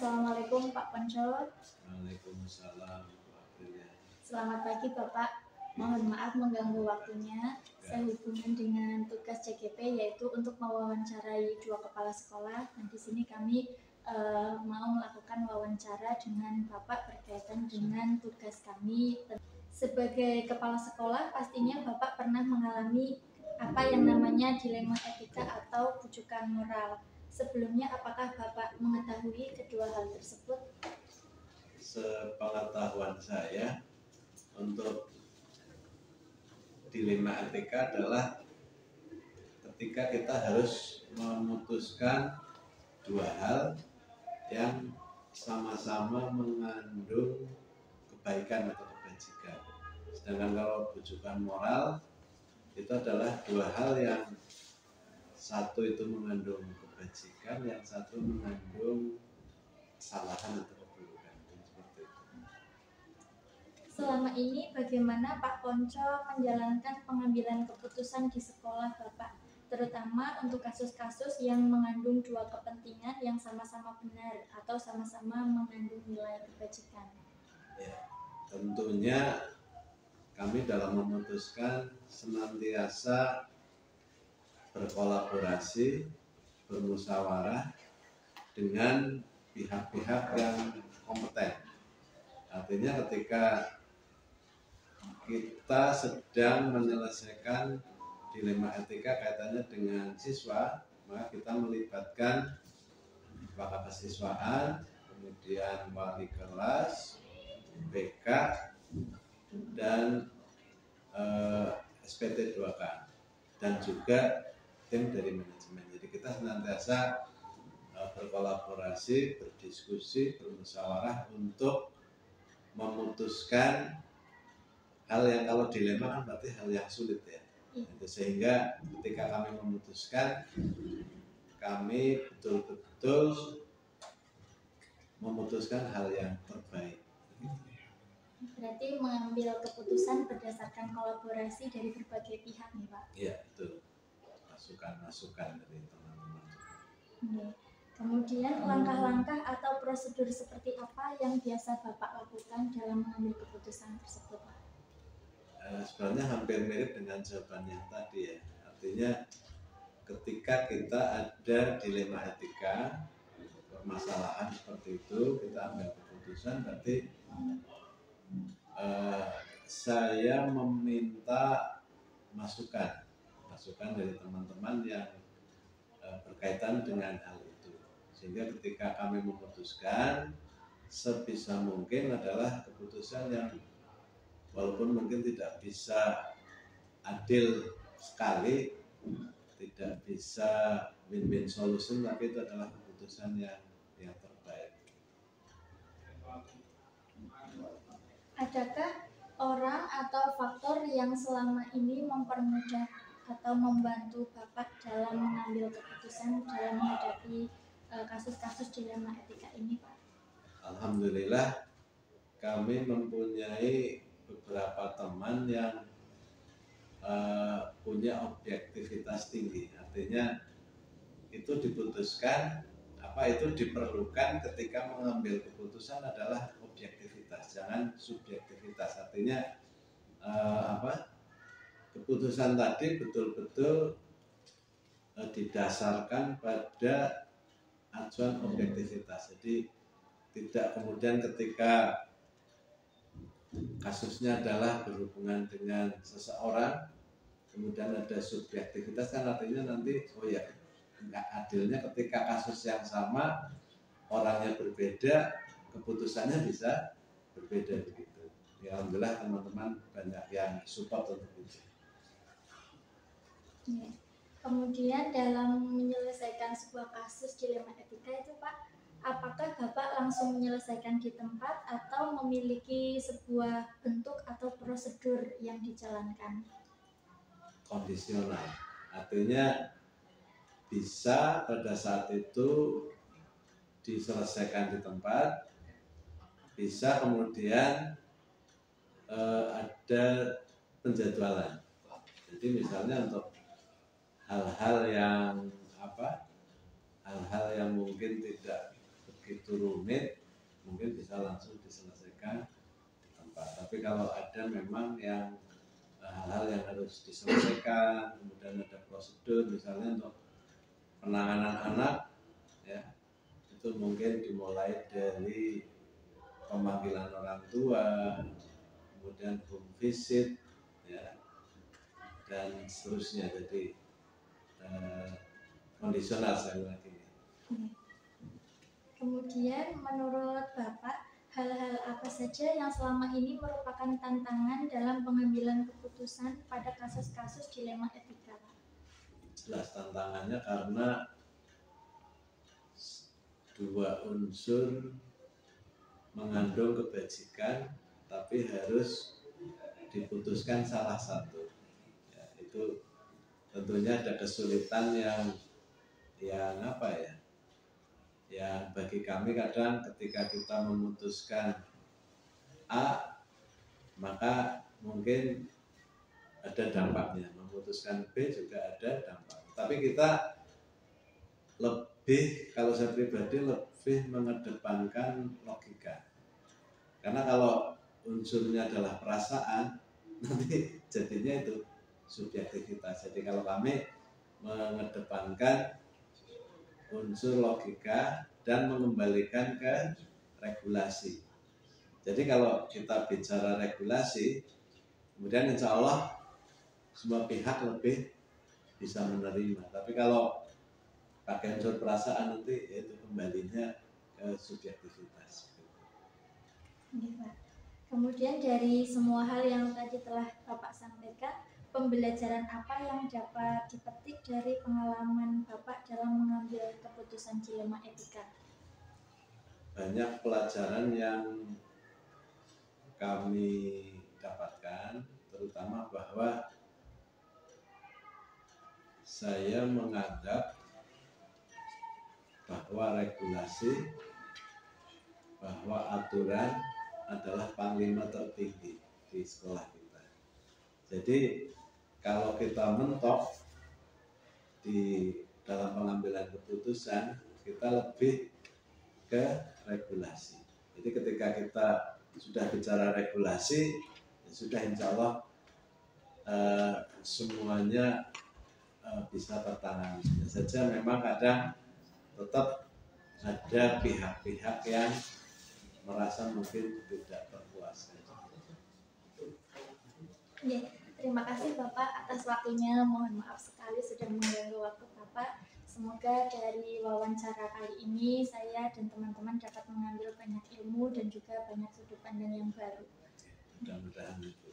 Assalamualaikum Pak Ponco. Waalaikumsalam. Selamat pagi Bapak. Mohon maaf mengganggu waktunya. Saya hubungan dengan tugas CGP yaitu untuk mewawancarai 2 kepala sekolah. Dan di sini kami mau melakukan wawancara dengan Bapak berkaitan dengan tugas kami. Sebagai kepala sekolah, pastinya Bapak pernah mengalami apa yang namanya dilema etika atau bujukan moral. Sebelumnya, apakah Bapak mengetahui kedua hal tersebut? Sepengetahuan saya, untuk dilema etika adalah ketika kita harus memutuskan dua hal yang sama-sama mengandung kebaikan atau kebajikan. Sedangkan kalau bujukan moral itu adalah dua hal yang satu itu mengandung kebajikan, yang satu mengandung kesalahan atau keburukan. Seperti itu. Selama ini bagaimana Pak Ponco menjalankan pengambilan keputusan di sekolah Bapak, terutama untuk kasus-kasus yang mengandung dua kepentingan yang sama-sama benar atau sama-sama mengandung nilai kebajikan? Ya, tentunya kami dalam memutuskan senantiasa berkolaborasi, bermusyawarah dengan pihak-pihak yang kompeten. Artinya ketika kita sedang menyelesaikan dilema etika kaitannya dengan siswa, maka kita melibatkan Pak Kesiswaan, kemudian wali kelas, BK, dan SPT 2K, dan juga tim dari manajemen. Jadi kita senantiasa berkolaborasi, berdiskusi, bermusyawarah untuk memutuskan hal yang kalau dilema kan berarti hal yang sulit ya. Sehingga ketika kami memutuskan, kami betul-betul memutuskan hal yang terbaik. Berarti mengambil keputusan berdasarkan kolaborasi dari berbagai pihak nih Pak? Iya, betul. Masukan-masukan dari teman-teman. Kemudian langkah-langkah atau prosedur seperti apa yang biasa Bapak lakukan dalam mengambil keputusan tersebut Pak? Sebenarnya hampir mirip dengan jawaban yang tadi ya. Artinya ketika kita ada dilema etika, permasalahan seperti itu, kita ambil keputusan, berarti saya meminta masukan dari teman-teman yang berkaitan dengan hal itu, sehingga ketika kami memutuskan, sebisa mungkin adalah keputusan yang walaupun mungkin tidak bisa adil sekali, tidak bisa win-win solution, tapi itu adalah keputusan yang terbaik. Adakah orang atau faktor yang selama ini mempermudah atau membantu Bapak dalam mengambil keputusan dalam menghadapi kasus-kasus dilema etika ini Pak? Alhamdulillah, kami mempunyai beberapa teman yang punya objektivitas tinggi. Artinya itu diputuskan, itu diperlukan ketika mengambil keputusan adalah objektivitas, jangan subjektivitas. Artinya keputusan tadi betul-betul didasarkan pada acuan objektivitas. Jadi tidak kemudian ketika kasusnya adalah berhubungan dengan seseorang, kemudian ada subjektivitas, kan artinya nanti nggak adilnya ketika kasus yang sama, orangnya berbeda, keputusannya bisa berbeda begitu. Ya, alhamdulillah teman-teman banyak yang support untuk itu. Kemudian dalam menyelesaikan sebuah kasus dilema etika itu Pak, apakah Bapak langsung menyelesaikan di tempat atau memiliki sebuah bentuk atau prosedur yang dijalankan? Kondisional, artinya bisa pada saat itu diselesaikan di tempat, bisa kemudian ada penjadwalan. Jadi misalnya untuk hal-hal yang mungkin tidak begitu rumit, mungkin bisa langsung diselesaikan di tempat. Tapi kalau ada memang yang hal-hal yang harus diselesaikan, kemudian ada prosedur misalnya untuk penanganan anak, ya itu mungkin dimulai dari pemanggilan orang tua, kemudian home visit, ya, dan seterusnya. Jadi kondisional sekali lagi. Kemudian menurut Bapak, hal-hal apa saja yang selama ini merupakan tantangan dalam pengambilan keputusan pada kasus-kasus dilema etika? Jelas tantangannya karena dua unsur mengandung kebajikan, tapi harus diputuskan salah satu. Ya, itu tentunya ada kesulitan yang apa ya? Yang bagi kami kadang ketika kita memutuskan A, maka mungkin ada dampaknya. Memutuskan B juga ada dampak. Tapi kita lebih, kalau saya pribadi lebih mengedepankan logika. Karena kalau unsurnya adalah perasaan, nanti jadinya itu subjektivitas. Jadi kalau kami mengedepankan unsur logika dan mengembalikan ke regulasi. Jadi kalau kita bicara regulasi, kemudian insya Allah semua pihak lebih bisa menerima. Tapi kalau pakai unsur perasaan nanti itu kembalinya ke subjektivitas. Ya, kemudian dari semua hal yang tadi telah Bapak sampaikan, pembelajaran apa yang dapat dipetik dari pengalaman Bapak dalam mengambil keputusan dilema etika? Banyak pelajaran yang kami dapatkan, terutama bahwa saya menganggap bahwa regulasi, bahwa aturan adalah panglima tertinggi di sekolah kita. Jadi kalau kita mentok di dalam pengambilan keputusan, kita lebih ke regulasi. Jadi ketika kita sudah bicara regulasi, ya sudah insya Allah semuanya bisa tertangani. Hanya saja memang kadang tetap ada pihak-pihak yang merasa mungkin tidak terpuaskan. Ya, terima kasih Bapak atas waktunya. Mohon maaf sekali sudah mengganggu waktu Bapak. Semoga dari wawancara kali ini saya dan teman-teman dapat mengambil banyak ilmu dan juga banyak sudut pandang yang baru. Mudah-mudahan itu.